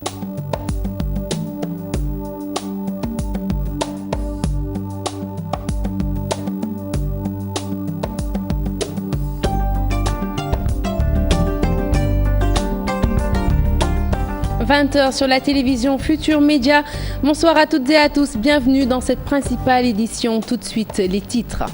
« 20h sur la télévision Futur Média. Bonsoir à toutes et à tous. Bienvenue dans cette principale édition. Tout de suite, les titres.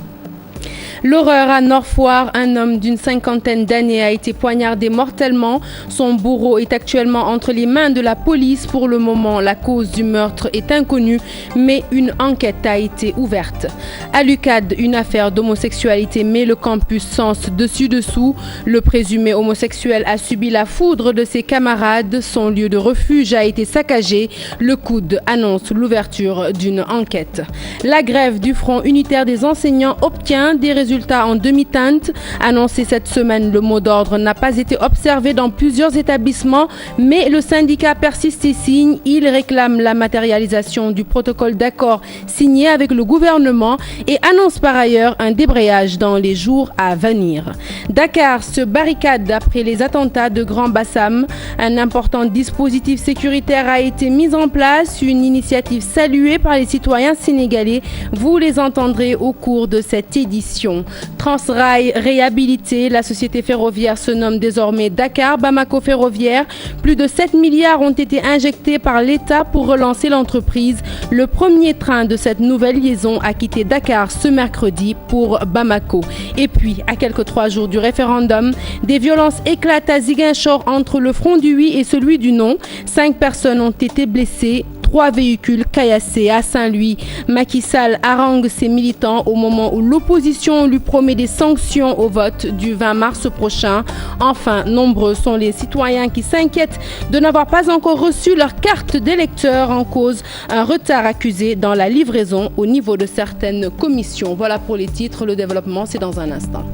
L'horreur à Nord-Foire, un homme d'une cinquantaine d'années a été poignardé mortellement. Son bourreau est actuellement entre les mains de la police. Pour le moment, la cause du meurtre est inconnue, mais une enquête a été ouverte. À l'UQAD, une affaire d'homosexualité met le campus sens dessus-dessous. Le présumé homosexuel a subi la foudre de ses camarades. Son lieu de refuge a été saccagé. Le COUD annonce l'ouverture d'une enquête. La grève du Front unitaire des enseignants obtient des résultats en demi-teinte. Annoncé cette semaine, le mot d'ordre n'a pas été observé dans plusieurs établissements, mais le syndicat persiste et signe. Il réclame la matérialisation du protocole d'accord signé avec le gouvernement et annonce par ailleurs un débrayage dans les jours à venir. Dakar se barricade après les attentats de Grand Bassam. Un important dispositif sécuritaire a été mis en place, une initiative saluée par les citoyens sénégalais. Vous les entendrez au cours de cette édition. Transrail réhabilité, la société ferroviaire se nomme désormais Dakar Bamako Ferroviaire. Plus de 7 milliards ont été injectés par l'État pour relancer l'entreprise. Le premier train de cette nouvelle liaison a quitté Dakar ce mercredi pour Bamako. Et puis, à quelques 3 jours du référendum, des violences éclatent à Ziguinchor entre le front du oui et celui du non. 5 personnes ont été blessées. 3 véhicules caillassés à Saint-Louis. Macky Sall harangue ses militants au moment où l'opposition lui promet des sanctions au vote du 20 mars prochain. Enfin, nombreux sont les citoyens qui s'inquiètent de n'avoir pas encore reçu leur carte d'électeur en cause un retard accusé dans la livraison au niveau de certaines commissions. Voilà pour les titres. Le développement, c'est dans un instant.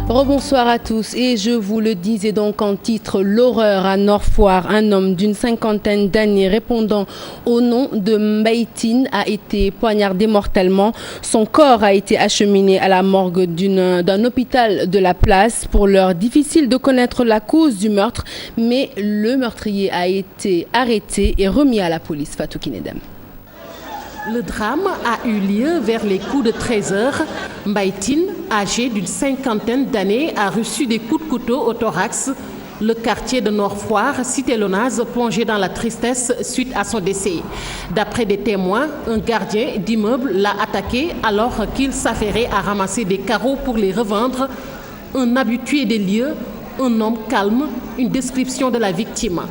Rebonsoir à tous et je vous le disais donc en titre, l'horreur à Nord-Foire. Un homme d'une cinquantaine d'années répondant au nom de Mbaïtine a été poignardé mortellement. Son corps a été acheminé à la morgue d'un hôpital de la place. Pour l'heure, difficile de connaître la cause du meurtre, mais le meurtrier a été arrêté et remis à la police. Fatou Kinedem. Le drame a eu lieu vers les coups de 13h. Mbaïtine, âgé d'une cinquantaine d'années, a reçu des coups de couteau au thorax. Le quartier de Nord-Foire, cité Lonase, plongé dans la tristesse suite à son décès. D'après des témoins, un gardien d'immeuble l'a attaqué alors qu'il s'affairait à ramasser des carreaux pour les revendre. Un habitué des lieux, un homme calme, une description de la victime.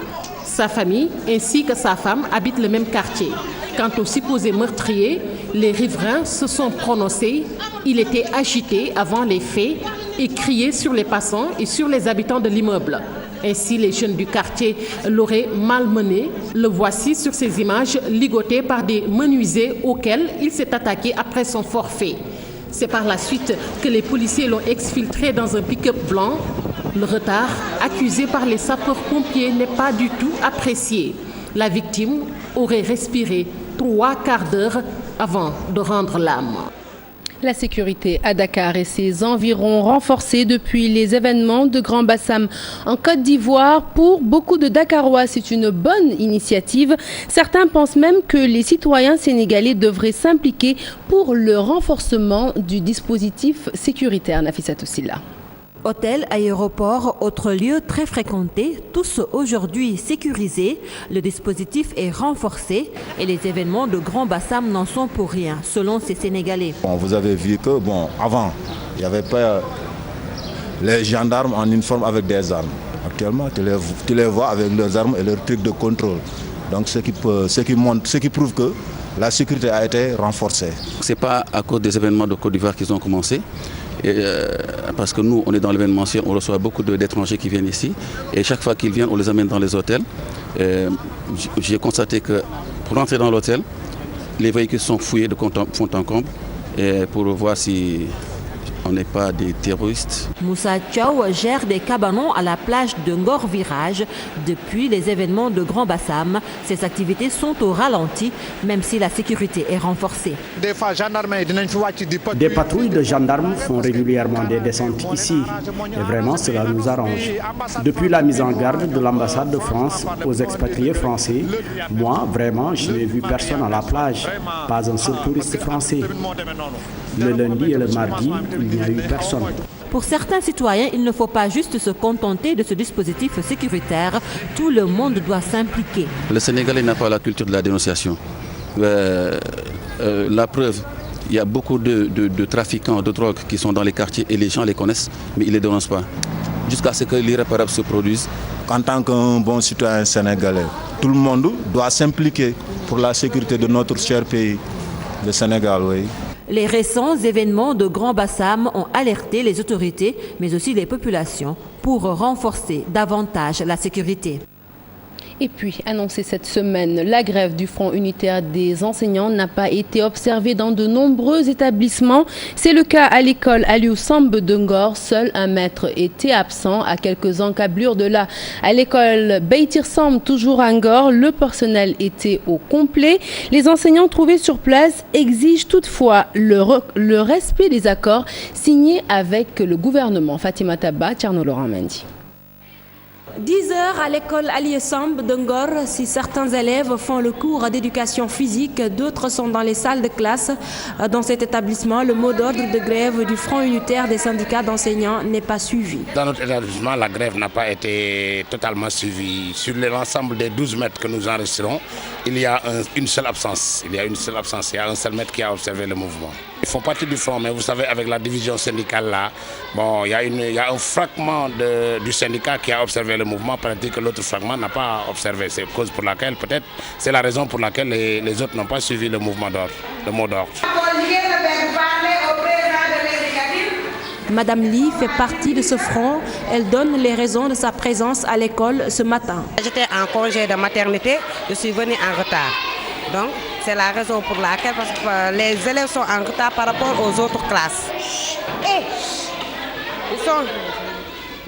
Sa famille ainsi que sa femme habitent le même quartier. Quant au supposé meurtrier, les riverains se sont prononcés. Il était agité avant les faits et criait sur les passants et sur les habitants de l'immeuble. Ainsi, les jeunes du quartier l'auraient malmené. Le voici sur ces images ligotées par des menuisiers auxquels il s'est attaqué après son forfait. C'est par la suite que les policiers l'ont exfiltré dans un pick-up blanc. Le retard, accusé par les sapeurs-pompiers, n'est pas du tout apprécié. La victime aurait respiré 3 quarts d'heure avant de rendre l'âme. La sécurité à Dakar et ses environs renforcée depuis les événements de Grand Bassam en Côte d'Ivoire. Pour beaucoup de Dakarois, c'est une bonne initiative. Certains pensent même que les citoyens sénégalais devraient s'impliquer pour le renforcement du dispositif sécuritaire. Nafissatou Silla. Hôtels, aéroports, autres lieux très fréquentés, tous aujourd'hui sécurisés. Le dispositif est renforcé et les événements de Grand Bassam n'en sont pour rien, selon ces Sénégalais. Vous avez vu que, avant, il n'y avait pas les gendarmes en uniforme avec des armes. Actuellement, tu les vois avec leurs armes et leurs trucs de contrôle. Donc, ce qui prouve que la sécurité a été renforcée. Ce n'est pas à cause des événements de Côte d'Ivoire qu'ils ont commencé. Parce que nous, on est dans l'événementiel, on reçoit beaucoup d'étrangers qui viennent ici. Et chaque fois qu'ils viennent, on les amène dans les hôtels. J'ai constaté que pour entrer dans l'hôtel, les véhicules sont fouillés de fond en comble pour voir si on n'est pas des terroristes. Moussa Tchao gère des cabanons à la plage de Ngor Virage. Depuis les événements de Grand Bassam, ses activités sont au ralenti, même si la sécurité est renforcée. Des patrouilles de gendarmes font régulièrement des descentes ici. Et vraiment, cela nous arrange. Depuis la mise en garde de l'ambassade de France aux expatriés français, moi, vraiment, je n'ai vu personne à la plage. Pas un seul touriste français. Le lundi et le mardi, il n'y a eu personne. Pour certains citoyens, il ne faut pas juste se contenter de ce dispositif sécuritaire. Tout le monde doit s'impliquer. Le Sénégalais n'a pas la culture de la dénonciation. La preuve, il y a beaucoup de trafiquants de drogue qui sont dans les quartiers et les gens les connaissent, mais ils ne les dénoncent pas. Jusqu'à ce que l'irréparable se produise. En tant qu'un bon citoyen sénégalais, tout le monde doit s'impliquer pour la sécurité de notre cher pays, le Sénégal, oui. Les récents événements de Grand Bassam ont alerté les autorités, mais aussi les populations, pour renforcer davantage la sécurité. Et puis, annoncé cette semaine, la grève du Front unitaire des enseignants n'a pas été observée dans de nombreux établissements. C'est le cas à l'école Aliou Samb de Ngor. Seul un maître était absent à quelques encablures de là. À l'école Beitir Samb, toujours à Ngor, le personnel était au complet. Les enseignants trouvés sur place exigent toutefois le respect des accords signés avec le gouvernement. Fatima Taba, Tcherno Laurent Mendy. 10 heures à l'école Aliou Samb de Ngor. Si certains élèves font le cours d'éducation physique, d'autres sont dans les salles de classe. Dans cet établissement, le mot d'ordre de grève du Front unitaire des syndicats d'enseignants n'est pas suivi. Dans notre établissement, la grève n'a pas été totalement suivie. Sur l'ensemble des 12 mètres que nous enregistrons, il y a une seule absence. Il y a un seul maître qui a observé le mouvement. Ils font partie du front, mais vous savez, avec la division syndicale là, bon, il y a un fragment du syndicat qui a observé le mouvement, tandis que l'autre fragment n'a pas observé. C'est la raison pour laquelle les autres n'ont pas suivi le mouvement d'ordre, le mot d'ordre. Madame Lee fait partie de ce front. Elle donne les raisons de sa présence à l'école ce matin. J'étais en congé de maternité, je suis venue en retard. Donc, c'est la raison pour laquelle, parce que les élèves sont en retard par rapport aux autres classes.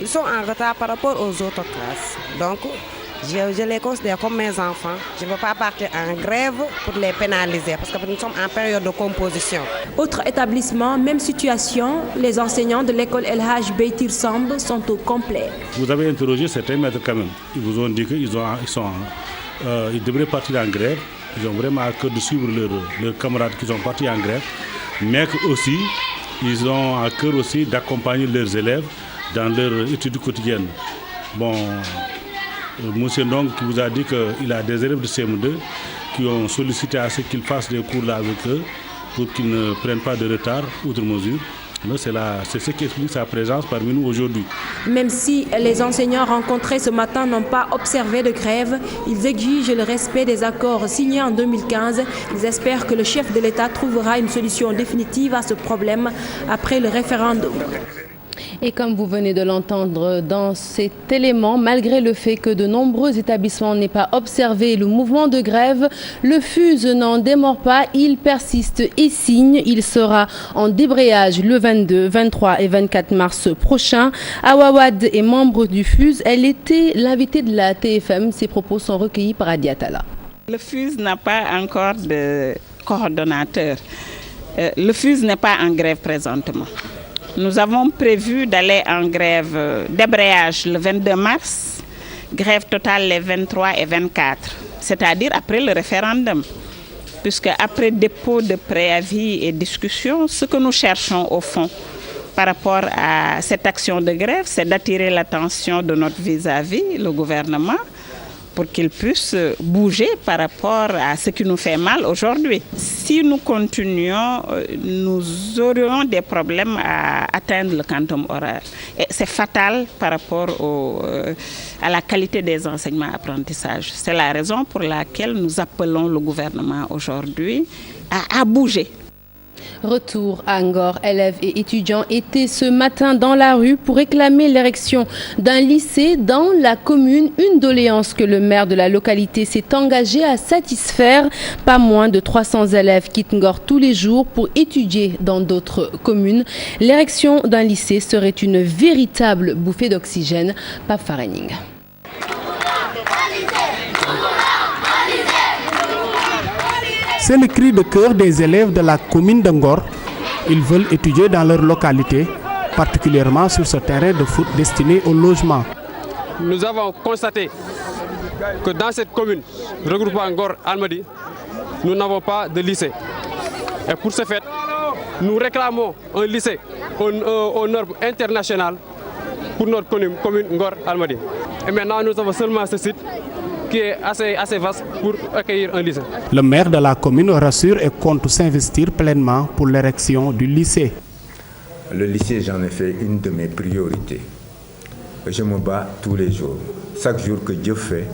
Ils sont en retard par rapport aux autres classes. Donc, je les considère comme mes enfants. Je ne veux pas partir en grève pour les pénaliser, parce que nous sommes en période de composition. Autre établissement, même situation, les enseignants de l'école El Hadj Beitir Samb sont au complet. Vous avez interrogé certains maîtres quand même. Ils vous ont dit qu'ils devraient partir en grève. Ils ont vraiment à cœur de suivre leurs camarades qui sont partis en grève, mais aussi, ils ont à cœur aussi d'accompagner leurs élèves dans leurs études quotidiennes. Bon, monsieur Ndong qui vous a dit qu'il a des élèves de CM2 qui ont sollicité à ce qu'ils fassent des cours là avec eux pour qu'ils ne prennent pas de retard outre mesure. C'est ce qui explique sa présence parmi nous aujourd'hui. Même si les enseignants rencontrés ce matin n'ont pas observé de grève, ils exigent le respect des accords signés en 2015. Ils espèrent que le chef de l'État trouvera une solution définitive à ce problème après le référendum. Et comme vous venez de l'entendre dans cet élément, malgré le fait que de nombreux établissements n'aient pas observé le mouvement de grève, le FUSE n'en démord pas, il persiste et signe. Il sera en débrayage le 22, 23 et 24 mars prochain. Awa Wade est membre du FUSE. Elle était l'invitée de la TFM. Ses propos sont recueillis par Adi Atala. Le FUSE n'a pas encore de coordonnateur. Le FUSE n'est pas en grève présentement. Nous avons prévu d'aller en grève débrayage le 22 mars, grève totale les 23 et 24, c'est-à-dire après le référendum. Puisque après dépôt de préavis et discussion, ce que nous cherchons au fond par rapport à cette action de grève, c'est d'attirer l'attention de notre vis-à-vis, le gouvernement, pour qu'il puisse bouger par rapport à ce qui nous fait mal aujourd'hui. Si nous continuons, nous aurions des problèmes à atteindre le quantum horaire. Et c'est fatal par rapport à la qualité des enseignements-apprentissages. C'est la raison pour laquelle nous appelons le gouvernement aujourd'hui à bouger. Retour à Ngor, élèves et étudiants étaient ce matin dans la rue pour réclamer l'érection d'un lycée dans la commune, une doléance que le maire de la localité s'est engagé à satisfaire. Pas moins de 300 élèves quittent Ngor tous les jours pour étudier dans d'autres communes. L'érection d'un lycée serait une véritable bouffée d'oxygène. Pape Farening. C'est le cri de cœur des élèves de la commune de Ngor. Ils veulent étudier dans leur localité, particulièrement sur ce terrain de foot destiné au logement. Nous avons constaté que dans cette commune, regroupant Ngor Almadi, nous n'avons pas de lycée. Et pour ce fait, nous réclamons un lycée aux normes internationales pour notre commune Ngor Almadi. Et maintenant, nous avons seulement ce site qui est assez vaste pour accueillir un lycée. Le maire de la commune rassure et compte s'investir pleinement pour l'érection du lycée. Le lycée, j'en ai fait une de mes priorités. Je me bats tous les jours. Chaque jour que Dieu fait,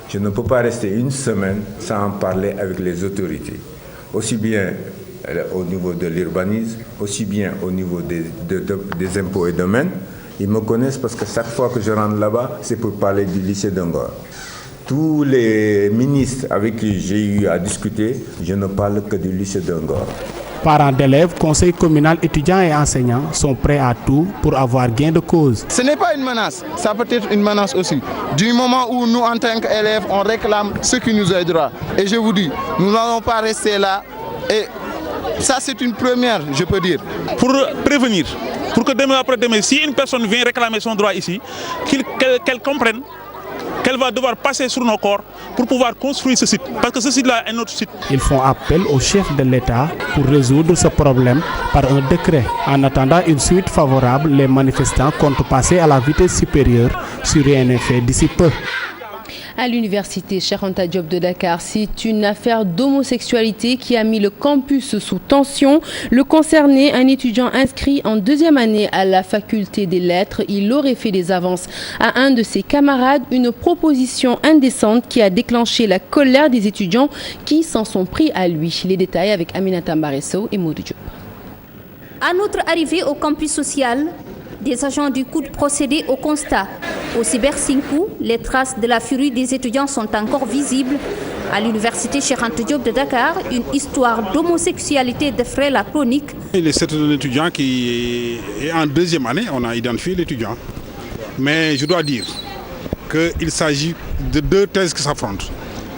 je ne peux pas rester une semaine sans en parler avec les autorités. Aussi bien au niveau de l'urbanisme, aussi bien au niveau des impôts et domaines. Ils me connaissent parce que chaque fois que je rentre là-bas, c'est pour parler du lycée de Ngor. Tous les ministres avec qui j'ai eu à discuter, je ne parle que du lycée de Ngor. Parents d'élèves, conseil communal, étudiants et enseignants sont prêts à tout pour avoir gain de cause. Ce n'est pas une menace, ça peut être une menace aussi. Du moment où nous, en tant qu'élèves, on réclame ce qui nous est droit. Et je vous dis, nous n'allons pas rester là. Et ça, c'est une première, je peux dire. Pour prévenir, pour que demain après-demain, si une personne vient réclamer son droit ici, qu'elle comprenne qu'elle va devoir passer sur nos corps pour pouvoir construire ce site. Parce que ce site-là est notre site. Ils font appel au chef de l'État pour résoudre ce problème par un décret. En attendant une suite favorable, les manifestants comptent passer à la vitesse supérieure si rien n'est fait d'ici peu. À l'université Cheikh Anta Diop de Dakar, c'est une affaire d'homosexualité qui a mis le campus sous tension. Le concerné, un étudiant inscrit en deuxième année à la faculté des lettres, il aurait fait des avances à un de ses camarades, une proposition indécente qui a déclenché la colère des étudiants qui s'en sont pris à lui. Les détails avec Aminata Mbaresso et Maudou Diop. À notre arrivée au campus social, des agents du COUD procédaient au constat. Au Cyber-Cinco, les traces de la furie des étudiants sont encore visibles. À l'université Cheikh Anta Diop de Dakar, une histoire d'homosexualité défraie la chronique. C'est un étudiant qui est en deuxième année, on a identifié l'étudiant. Mais je dois dire qu'il s'agit de deux thèses qui s'affrontent.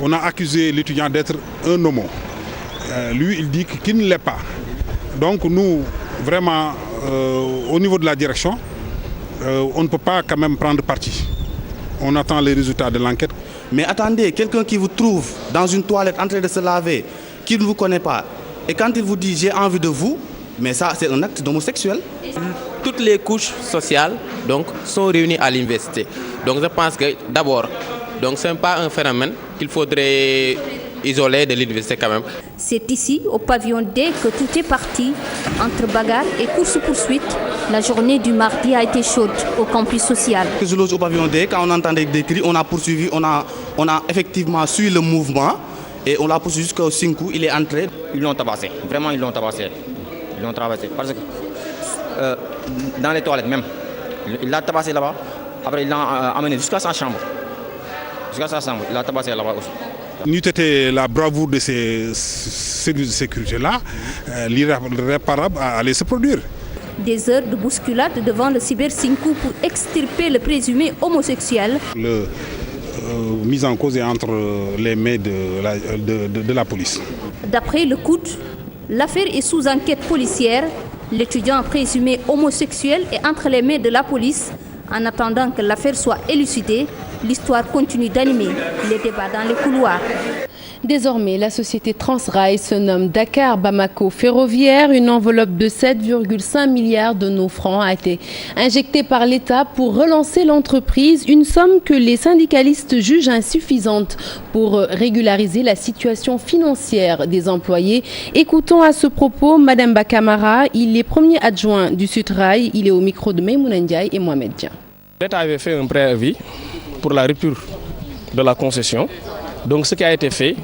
On a accusé l'étudiant d'être un homo. Lui, il dit qu'il ne l'est pas. Donc nous, vraiment, au niveau de la direction, on ne peut pas quand même prendre parti. On attend les résultats de l'enquête. Mais attendez, quelqu'un qui vous trouve dans une toilette en train de se laver, qui ne vous connaît pas, et quand il vous dit « j'ai envie de vous », mais ça c'est un acte d'homosexuel. Toutes les couches sociales donc, sont réunies à l'université. Donc je pense que d'abord, ce n'est pas un phénomène qu'il faudrait isolé de l'université quand même. C'est ici, au pavillon D, que tout est parti. Entre bagarre et course-poursuite, la journée du mardi a été chaude au campus social. Je loge au pavillon D, quand on entendait des cris, on a poursuivi, on a effectivement suivi le mouvement et on l'a poursuivi jusqu'au 5 coups, il est entré. Ils l'ont tabassé, vraiment ils l'ont tabassé. Ils l'ont tabassé parce que dans les toilettes même, il l'a tabassé là-bas, après il l'a amené jusqu'à sa chambre. Jusqu'à sa chambre, il l'a tabassé là-bas aussi. N'eût été la bravoure de ces services de sécurité-là, l'irréparable allait se produire. Des heures de bousculade devant le Cyber-Cinco pour extirper le présumé homosexuel. Mise en cause est entre les mains de la police. D'après le COUD, l'affaire est sous enquête policière. L'étudiant présumé homosexuel est entre les mains de la police. En attendant que l'affaire soit élucidée, l'histoire continue d'animer les débats dans les couloirs. Désormais, la société Transrail se nomme Dakar Bamako Ferroviaire. Une enveloppe de 7,5 milliards de nos francs a été injectée par l'État pour relancer l'entreprise. Une somme que les syndicalistes jugent insuffisante pour régulariser la situation financière des employés. Écoutons à ce propos Madame Bakamara. Il est premier adjoint du Sutrail. Il est au micro de Maïmouna Ndiaye et Mohamed Dian. L'État avait fait un préavis pour la rupture de la concession. Donc ce qui a été fait,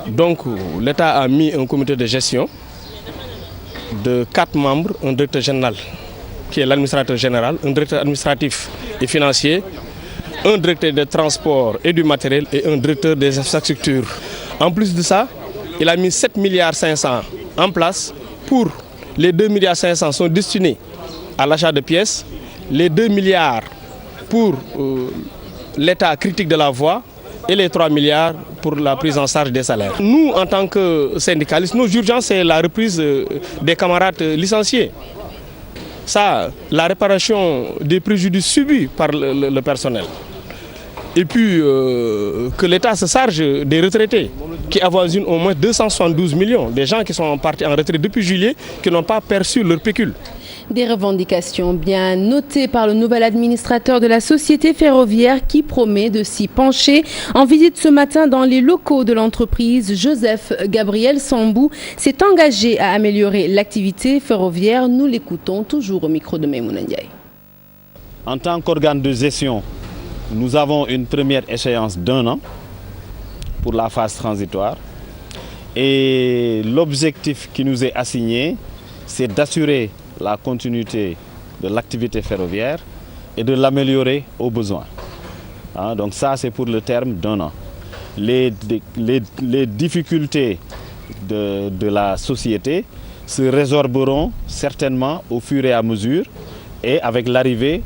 donc l'État a mis un comité de gestion de 4 membres, un directeur général qui est l'administrateur général, un directeur administratif et financier, un directeur de transport et du matériel et un directeur des infrastructures. En plus de ça, il a mis 7,5 milliards en place. Pour les 2,5 milliards sont destinés à l'achat de pièces, les 2 milliards pour l'état critique de la voie et les 3 milliards pour la prise en charge des salaires. Nous, en tant que syndicalistes, nos urgences, c'est la reprise des camarades licenciés. Ça, la réparation des préjudices subis par le personnel. Et puis que l'État se charge des retraités qui avoisinent au moins 272 millions. Des gens qui sont partis en retraite depuis juillet, qui n'ont pas perçu leur pécule. Des revendications bien notées par le nouvel administrateur de la société ferroviaire qui promet de s'y pencher. En visite ce matin dans les locaux de l'entreprise, Joseph Gabriel Sambou s'est engagé à améliorer l'activité ferroviaire. Nous l'écoutons toujours au micro de Maïmouna Ndiaye. En tant qu'organe de gestion, nous avons une première échéance d'1 an pour la phase transitoire. Et l'objectif qui nous est assigné, c'est d'assurer la continuité de l'activité ferroviaire et de l'améliorer au besoin. Donc ça, c'est pour le terme d'1 an. Les difficultés de la société se résorberont certainement au fur et à mesure et avec l'arrivée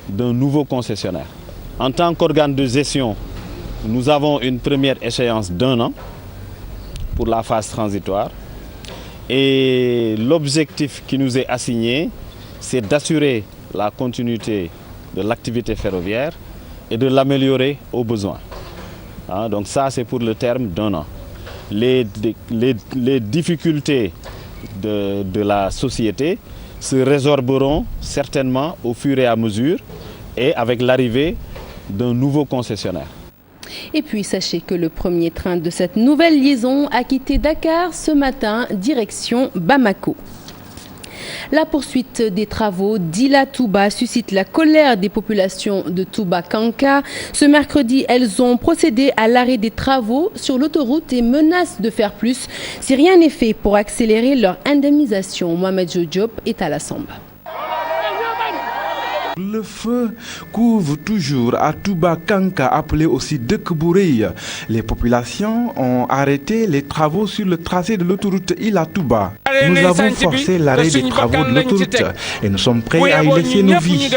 d'un nouveau concessionnaire. En tant qu'organe de gestion, nous avons une première échéance d'1 an pour la phase transitoire. Et l'objectif qui nous est assigné, c'est d'assurer la continuité de l'activité ferroviaire et de l'améliorer au besoin. Donc ça, c'est pour le terme d'1 an. Les difficultés de la société se résorberont certainement au fur et à mesure et avec l'arrivée d'un nouveau concessionnaire. Et puis sachez que le premier train de cette nouvelle liaison a quitté Dakar ce matin, direction Bamako. La poursuite des travaux d'Ila Touba suscite la colère des populations de Touba Kanka. Ce mercredi, elles ont procédé à l'arrêt des travaux sur l'autoroute et menacent de faire plus si rien n'est fait pour accélérer leur indemnisation. Mohamed Diop est à la Samba. Le feu couvre toujours à Touba Kanka, appelé aussi Dekbourey. Les populations ont arrêté les travaux sur le tracé de l'autoroute Ila Touba. Nous avons forcé l'arrêt des travaux de l'autoroute et nous sommes prêts à y laisser nos vies.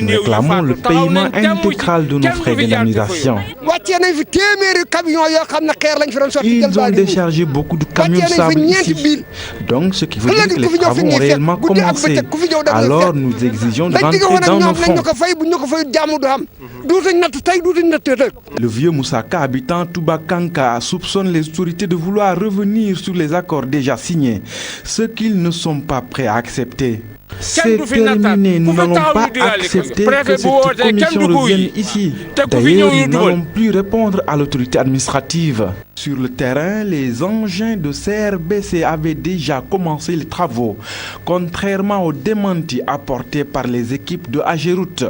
Nous réclamons le paiement intégral de nos frais d'indemnisation. Ils ont déchargé beaucoup de camions de sable ici. Donc, ce qui veut dire que les travaux ont réellement commencé. Alors, nous exigeons de rentrer dans nos fonds. Le vieux Moussaka, habitant Touba Kanka, soupçonne les autorités de vouloir revenir sur les accords déjà signés, ce qu'ils ne sont pas prêts à accepter. C'est terminé, nous n'allons pas accepter que cette commission revienne ici. D'ailleurs, nous n'allons plus répondre à l'autorité administrative. Sur le terrain, les engins de CRBC avaient déjà commencé les travaux, contrairement aux démentis apportés par les équipes de Ageroute.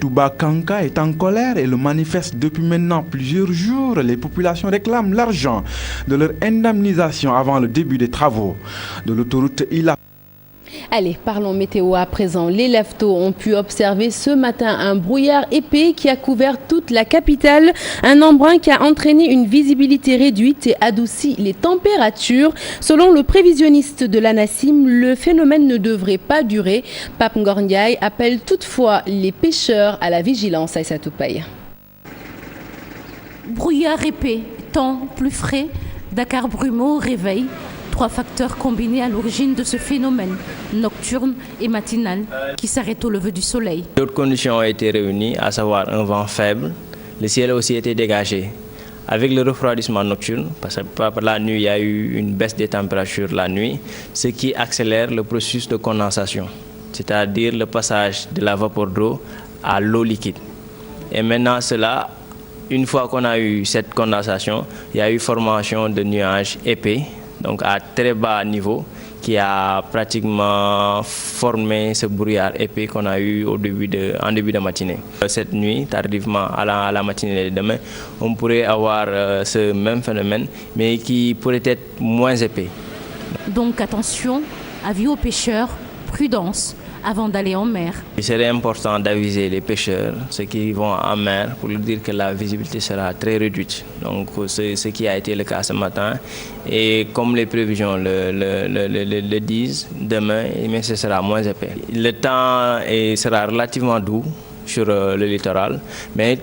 Touba Kanka est en colère et le manifeste depuis maintenant plusieurs jours. Les populations réclament l'argent de leur indemnisation avant le début des travaux de l'autoroute Ila. Allez, parlons météo à présent. Les leftos ont pu observer ce matin un brouillard épais qui a couvert toute la capitale. Un embrun qui a entraîné une visibilité réduite et adouci les températures. Selon le prévisionniste de l'ANACIM, le phénomène ne devrait pas durer. Pape Ngor Ndiaye appelle toutefois les pêcheurs à la vigilance. Aïssatou Paye. Brouillard épais, temps plus frais, Dakar brumeux, réveil. 3 facteurs combinés à l'origine de ce phénomène, nocturne et matinal, qui s'arrête au lever du soleil. D'autres conditions ont été réunies, à savoir un vent faible, le ciel a aussi été dégagé. Avec le refroidissement nocturne, parce que par la nuit, il y a eu une baisse des températures la nuit, ce qui accélère le processus de condensation, c'est-à-dire le passage de la vapeur d'eau à l'eau liquide. Et maintenant, cela, une fois qu'on a eu cette condensation, il y a eu formation de nuages épais, donc à très bas niveau, qui a pratiquement formé ce brouillard épais qu'on a eu en début de matinée. Cette nuit, tardivement à la matinée de demain, on pourrait avoir ce même phénomène, mais qui pourrait être moins épais. Donc attention, avis aux pêcheurs, prudence avant d'aller en mer. Il serait important d'aviser les pêcheurs, ceux qui vont en mer, pour leur dire que la visibilité sera très réduite. Donc c'est ce qui a été le cas ce matin. Et comme les prévisions le disent, demain, mais ce sera moins épais. Le temps sera relativement doux sur le littoral, mais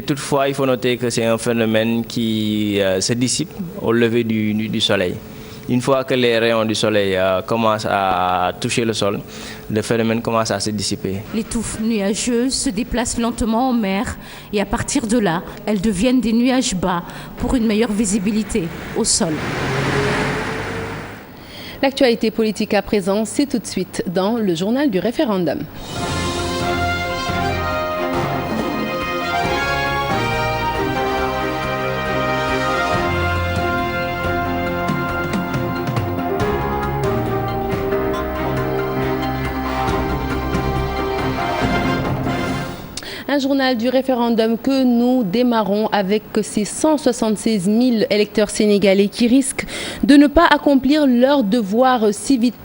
toutefois, il faut noter que c'est un phénomène qui se dissipe au lever du soleil. Une fois que les rayons du soleil commencent à toucher le sol, le phénomène commence à se dissiper. Les touffes nuageuses se déplacent lentement en mer et à partir de là, elles deviennent des nuages bas pour une meilleure visibilité au sol. L'actualité politique à présent, c'est tout de suite dans le journal du référendum. Un journal du référendum que nous démarrons avec ces 176 000 électeurs sénégalais qui risquent de ne pas accomplir leur devoir civique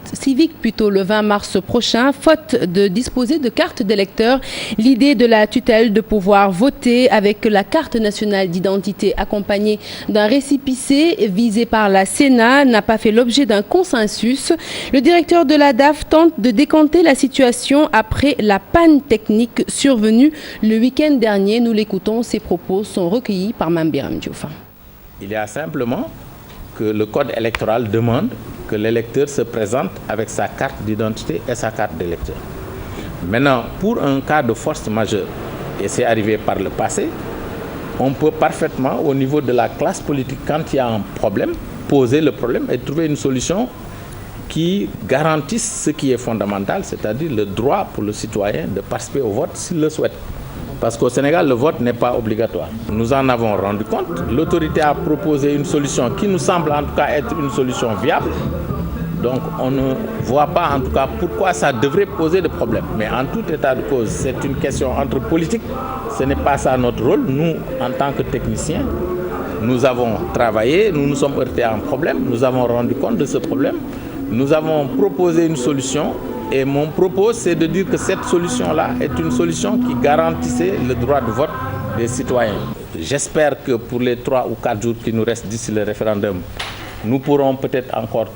le 20 mars prochain, faute de disposer de carte d'électeur. L'idée de la tutelle de pouvoir voter avec la carte nationale d'identité accompagnée d'un récépissé visé par la Sénat n'a pas fait l'objet d'un consensus. Le directeur de la DAF tente de décanter la situation après la panne technique survenue le week-end dernier. Nous l'écoutons, ses propos sont recueillis par Mambiram Diouf. Il y a simplement que le code électoral demande que l'électeur se présente avec sa carte d'identité et sa carte d'électeur. Maintenant, pour un cas de force majeure, et c'est arrivé par le passé, on peut parfaitement, au niveau de la classe politique, quand il y a un problème, poser le problème et trouver une solution qui garantisse ce qui est fondamental, c'est-à-dire le droit pour le citoyen de participer au vote s'il le souhaite. Parce qu'au Sénégal, le vote n'est pas obligatoire. Nous en avons rendu compte. L'autorité a proposé une solution qui nous semble en tout cas être une solution viable. Donc on ne voit pas en tout cas pourquoi ça devrait poser de problème. Mais en tout état de cause, c'est une question entre politiques. Ce n'est pas ça notre rôle. Nous, en tant que techniciens, nous avons travaillé, nous nous sommes heurtés à un problème. Nous avons rendu compte de ce problème. Nous avons proposé une solution. Et mon propos, c'est de dire que cette solution-là est une solution qui garantissait le droit de vote des citoyens. J'espère que pour les 3 ou 4 jours qui nous restent d'ici le référendum, nous pourrons peut-être encore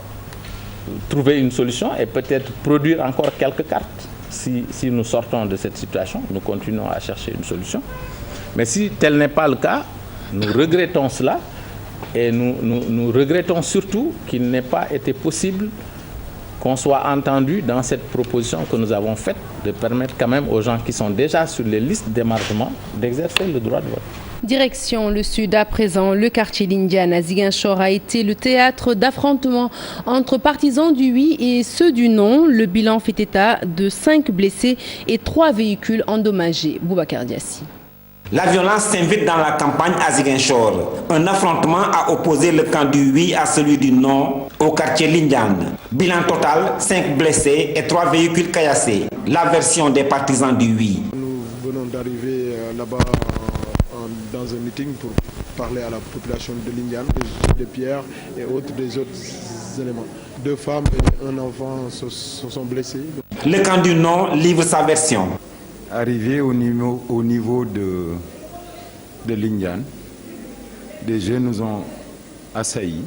trouver une solution et peut-être produire encore quelques cartes. Si nous sortons de cette situation, nous continuons à chercher une solution. Mais si tel n'est pas le cas, nous regrettons cela et nous regrettons surtout qu'il n'ait pas été possible qu'on soit entendu dans cette proposition que nous avons faite de permettre quand même aux gens qui sont déjà sur les listes d'émargement d'exercer le droit de vote. Direction le sud à présent, le quartier Lindiane à Ziguinchor a été le théâtre d'affrontements entre partisans du oui et ceux du non. Le bilan fait état de 5 blessés et 3 véhicules endommagés. Boubacar Diassi. La violence s'invite dans la campagne à Ziguinchor. Un affrontement a opposé le camp du oui à celui du non au quartier Lindiane. Bilan total, 5 blessés et 3 véhicules caillassés. La version des partisans du oui. Nous venons d'arriver là-bas dans un meeting pour parler à la population de Lindiane, des pierres et autres des autres éléments. 2 femmes et un enfant se sont blessés. Le camp du non livre sa version. Arrivé au niveau de Lindiane, des jeunes nous ont assaillis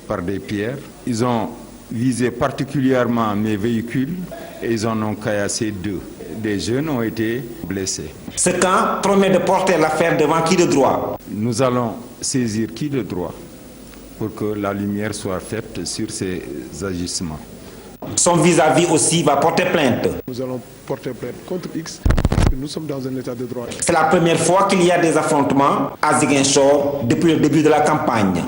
par des pierres. Ils ont visé particulièrement mes véhicules et ils en ont caillassé 2. Des jeunes ont été blessés. Ce camp promet de porter l'affaire devant qui de droit? Nous allons saisir qui de droit pour que la lumière soit faite sur ces agissements. Son vis-à-vis aussi va porter plainte. Nous allons porter plainte contre X parce que nous sommes dans un état de droit. C'est la première fois qu'il y a des affrontements à Ziguinchor depuis le début de la campagne.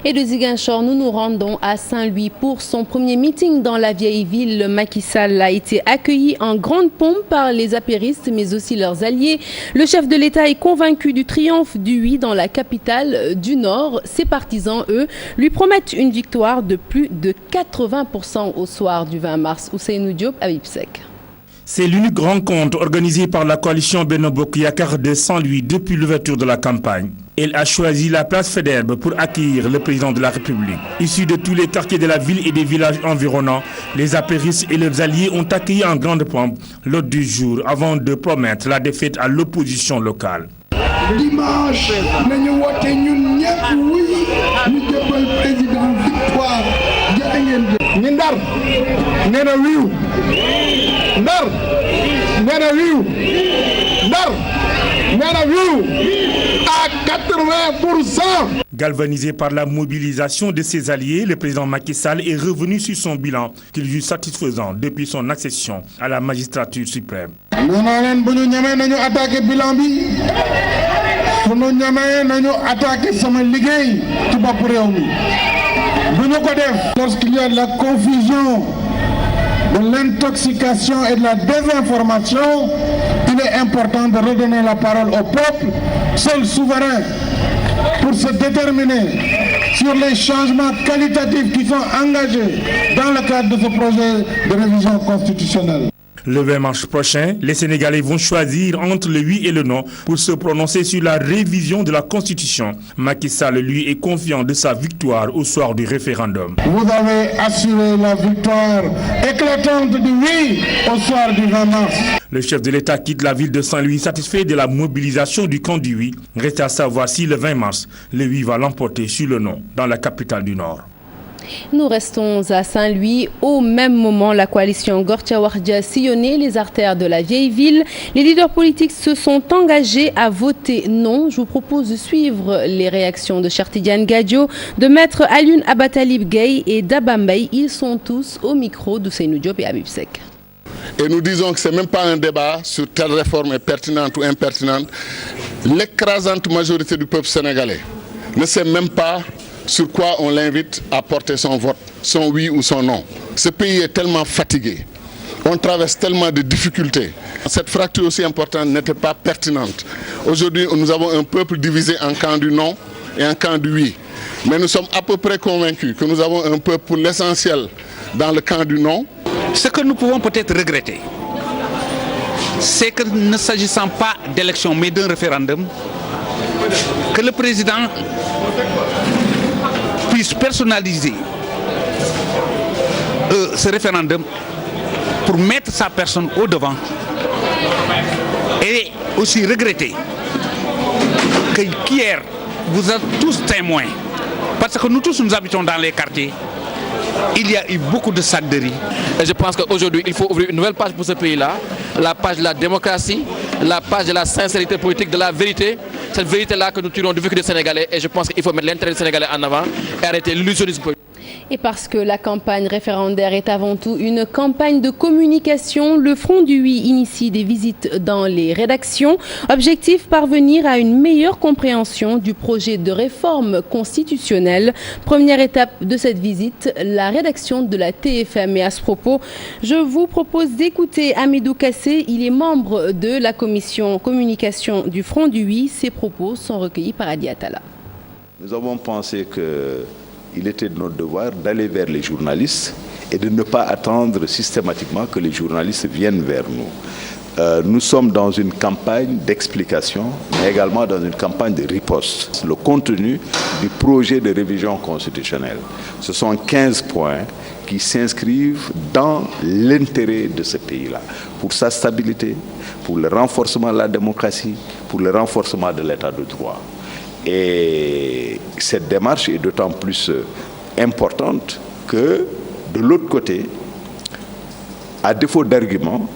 Et de Ziguinchor, nous nous rendons à Saint-Louis pour son premier meeting dans la vieille ville. Macky Sall a été accueilli en grande pompe par les apéristes, mais aussi leurs alliés. Le chef de l'État est convaincu du triomphe du oui dans la capitale du Nord. Ses partisans, eux, lui promettent une victoire de plus de 80% au soir du 20 mars. Ousseynou Diop, Habib Seck. C'est l'unique rencontre organisée par la coalition Benno Bokk Yakaar de Saint-Louis depuis l'ouverture de la campagne. Elle a choisi la place Faidherbe pour accueillir le président de la République. Issus de tous les quartiers de la ville et des villages environnants, les apéristes et leurs alliés ont accueilli en grande pompe l'ordre du jour avant de promettre la défaite à l'opposition locale. Dimanche, nous voté ñun ñepp oui ñu jëbal président victoire jëte ngeen ñi Ndar néna wiiw Ndar néna wiiw Ndar néna wiiw à 80%. Galvanisé par la mobilisation de ses alliés, le président Macky Sall est revenu sur son bilan qu'il juge satisfaisant depuis son accession à la magistrature suprême. Nous nañu attaqué bilan bi. Nous nañu attaqué sama liggéey ci bopp réew mi. Buñu ko def lorsqu'il y a de la confusion, de l'intoxication et de la désinformation, il est important de redonner la parole au peuple, seul souverain, pour se déterminer sur les changements qualitatifs qui sont engagés dans le cadre de ce projet de révision constitutionnelle. Le 20 mars prochain, les Sénégalais vont choisir entre le oui et le non pour se prononcer sur la révision de la Constitution. Macky Sall, lui, est confiant de sa victoire au soir du référendum. Vous avez assuré la victoire éclatante du oui au soir du 20 mars. Le chef de l'État quitte la ville de Saint-Louis satisfait de la mobilisation du camp du oui. Reste à savoir si le 20 mars, le oui va l'emporter sur le non dans la capitale du Nord. Nous restons à Saint-Louis. Au même moment, la coalition Gortia-Wardja sillonnait les artères de la vieille ville. Les leaders politiques se sont engagés à voter non. Je vous propose de suivre les réactions de Cheikh Tidiane Gadio, de Maître Alioune Abatalib Gueye et d'Abambay. Ils sont tous au micro d'Ousseynou Diop et Habib Seck. Et nous disons que ce n'est même pas un débat sur telle réforme est pertinente ou impertinente. L'écrasante majorité du peuple sénégalais ne sait même pas sur quoi on l'invite à porter son vote, son oui ou son non. Ce pays est tellement fatigué, on traverse tellement de difficultés. Cette fracture aussi importante n'était pas pertinente. Aujourd'hui, nous avons un peuple divisé en camp du non et en camp du oui. Mais nous sommes à peu près convaincus que nous avons un peuple pour l'essentiel dans le camp du non. Ce que nous pouvons peut-être regretter, c'est que ne s'agissant pas d'élection mais d'un référendum, que le président puisse personnaliser ce référendum pour mettre sa personne au devant et aussi regretter qu'hier vous êtes tous témoins parce que nous tous nous habitons dans les quartiers. Il y a eu beaucoup de sacs de riz. Et je pense qu'aujourd'hui, il faut ouvrir une nouvelle page pour ce pays-là, la page de la démocratie, la page de la sincérité politique, de la vérité. Cette vérité-là que nous tirons du vécu des Sénégalais. Et je pense qu'il faut mettre l'intérêt des Sénégalais en avant et arrêter l'illusionnisme politique. Et parce que la campagne référendaire est avant tout une campagne de communication, le Front du Oui initie des visites dans les rédactions. Objectif, parvenir à une meilleure compréhension du projet de réforme constitutionnelle. Première étape de cette visite, la rédaction de la TFM. Et à ce propos, je vous propose d'écouter Amidou Kassé. Il est membre de la commission communication du Front du Oui. Ses propos sont recueillis par Adi Atala. Nous avons pensé qu'il était de notre devoir d'aller vers les journalistes et de ne pas attendre systématiquement que les journalistes viennent vers nous. Nous sommes dans une campagne d'explication, mais également dans une campagne de riposte. Le contenu du projet de révision constitutionnelle, ce sont 15 points qui s'inscrivent dans l'intérêt de ce pays-là, pour sa stabilité, pour le renforcement de la démocratie, pour le renforcement de l'état de droit. Et cette démarche est d'autant plus importante que, de l'autre côté, à défaut d'arguments,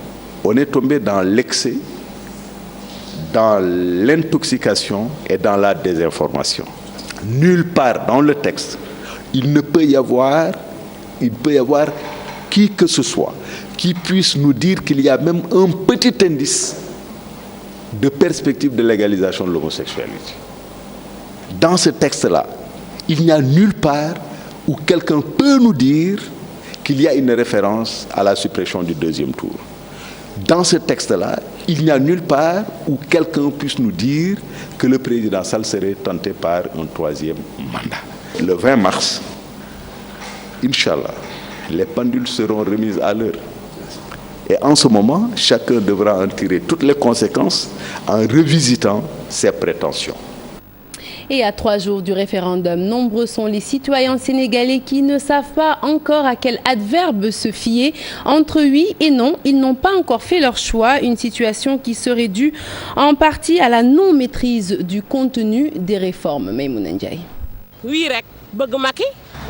on est tombé dans l'excès, dans l'intoxication et dans la désinformation. Nulle part dans le texte, il peut y avoir qui que ce soit qui puisse nous dire qu'il y a même un petit indice de perspective de légalisation de l'homosexualité. Dans ce texte-là, il n'y a nulle part où quelqu'un peut nous dire qu'il y a une référence à la suppression du deuxième tour. Dans ce texte-là, il n'y a nulle part où quelqu'un puisse nous dire que le président Sall serait tenté par un troisième mandat. Le 20 mars, Inch'Allah, les pendules seront remises à l'heure. Et en ce moment, chacun devra en tirer toutes les conséquences en revisitant ses prétentions. Et à 3 jours du référendum, nombreux sont les citoyens sénégalais qui ne savent pas encore à quel adverbe se fier. Entre oui et non, ils n'ont pas encore fait leur choix, une situation qui serait due en partie à la non-maîtrise du contenu des réformes. Maïmouna Ndiaye. Oui, rek, bëgg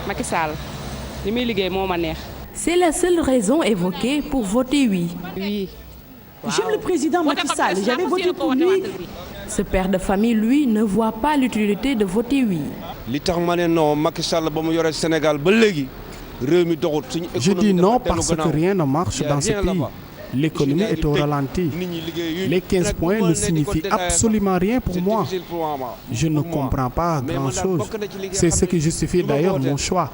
Macky Sall. Li muy liggéey moo ma neex. C'est la seule raison évoquée pour voter oui. Oui. J'aime le président Macky Sall, j'avais voté pour lui. Ce père de famille, lui, ne voit pas l'utilité de voter oui. Je dis non parce que rien ne marche dans ce pays. L'économie est au ralenti. Les 15 points ne signifient absolument rien pour moi. Je ne comprends pas grand-chose. C'est ce qui justifie d'ailleurs mon choix.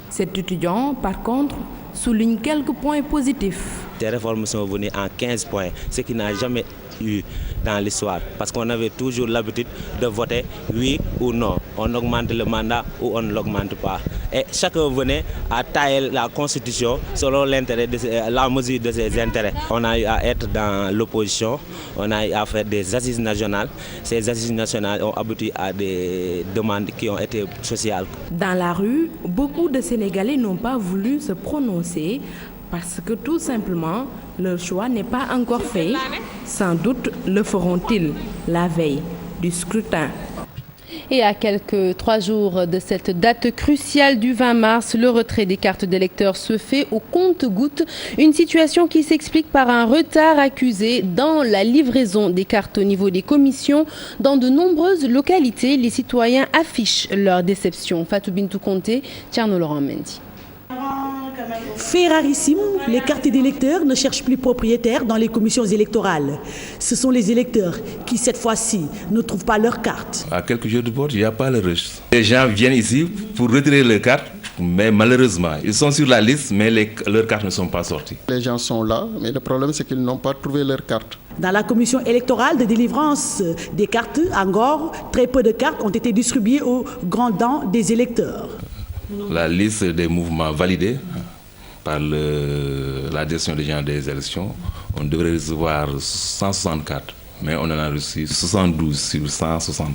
Cet étudiant, par contre, souligne quelques points positifs. Ces réformes sont venues en 15 points, ce qui n'a jamais eu dans l'histoire, parce qu'on avait toujours l'habitude de voter oui ou non. On augmente le mandat ou on ne l'augmente pas. Et chacun venait à tailler la Constitution selon l'intérêt la mesure de ses intérêts. On a eu à être dans l'opposition, on a eu à faire des assises nationales. Ces assises nationales ont abouti à des demandes qui ont été sociales. Dans la rue, beaucoup de Sénégalais n'ont pas voulu se prononcer parce que tout simplement, leur choix n'est pas encore fait. Sans doute le feront-ils la veille du scrutin. Et à quelques 3 jours de cette date cruciale du 20 mars, le retrait des cartes d'électeurs se fait au compte-gouttes. Une situation qui s'explique par un retard accusé dans la livraison des cartes au niveau des commissions. Dans de nombreuses localités, les citoyens affichent leur déception. Fatou Bintou Conté, Thierno Laurent Mendy. Fait rarissime, les cartes d'électeurs ne cherchent plus propriétaires dans les commissions électorales. Ce sont les électeurs qui, cette fois-ci, ne trouvent pas leur carte. À quelques jours de vote, il n'y a pas le rush. Les gens viennent ici pour retirer leurs cartes, mais malheureusement, ils sont sur la liste, mais leurs cartes ne sont pas sorties. Les gens sont là, mais le problème c'est qu'ils n'ont pas trouvé leur carte. Dans la commission électorale de délivrance des cartes, à Ngor, très peu de cartes ont été distribuées aux grands dents des électeurs. La liste des mouvements validés par la direction des élections, on devrait recevoir 160 cartes, mais on en a reçu 72 sur 160.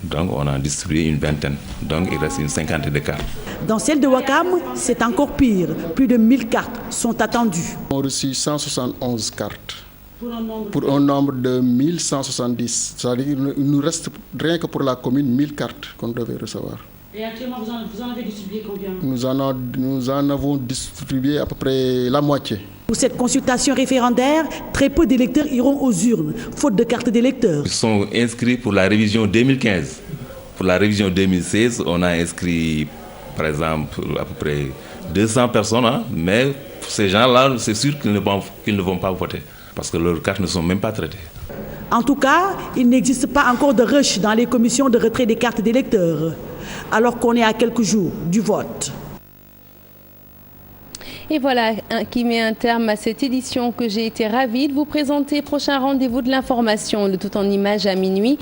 Donc on a distribué une vingtaine, donc il reste une cinquantaine de cartes. Dans celle de Ouakam, c'est encore pire. Plus de 1000 cartes sont attendues. On a reçu 171 cartes pour un nombre de 1170. C'est-à-dire qu'il nous reste rien que pour la commune 1000 cartes qu'on devait recevoir. Et actuellement, vous en avez distribué combien? Nous en avons distribué à peu près la moitié. Pour cette consultation référendaire, très peu d'électeurs iront aux urnes, faute de carte d'électeur. Ils sont inscrits pour la révision 2015. Pour la révision 2016, on a inscrit, par exemple, à peu près 200 personnes, mais ces gens-là, c'est sûr qu'ils ne vont pas voter, parce que leurs cartes ne sont même pas traitées. En tout cas, il n'existe pas encore de rush dans les commissions de retrait des cartes d'électeurs, alors qu'on est à quelques jours du vote. Et voilà qui met un terme à cette édition que j'ai été ravie de vous présenter. Prochain rendez-vous de l'information, le tout en images à minuit.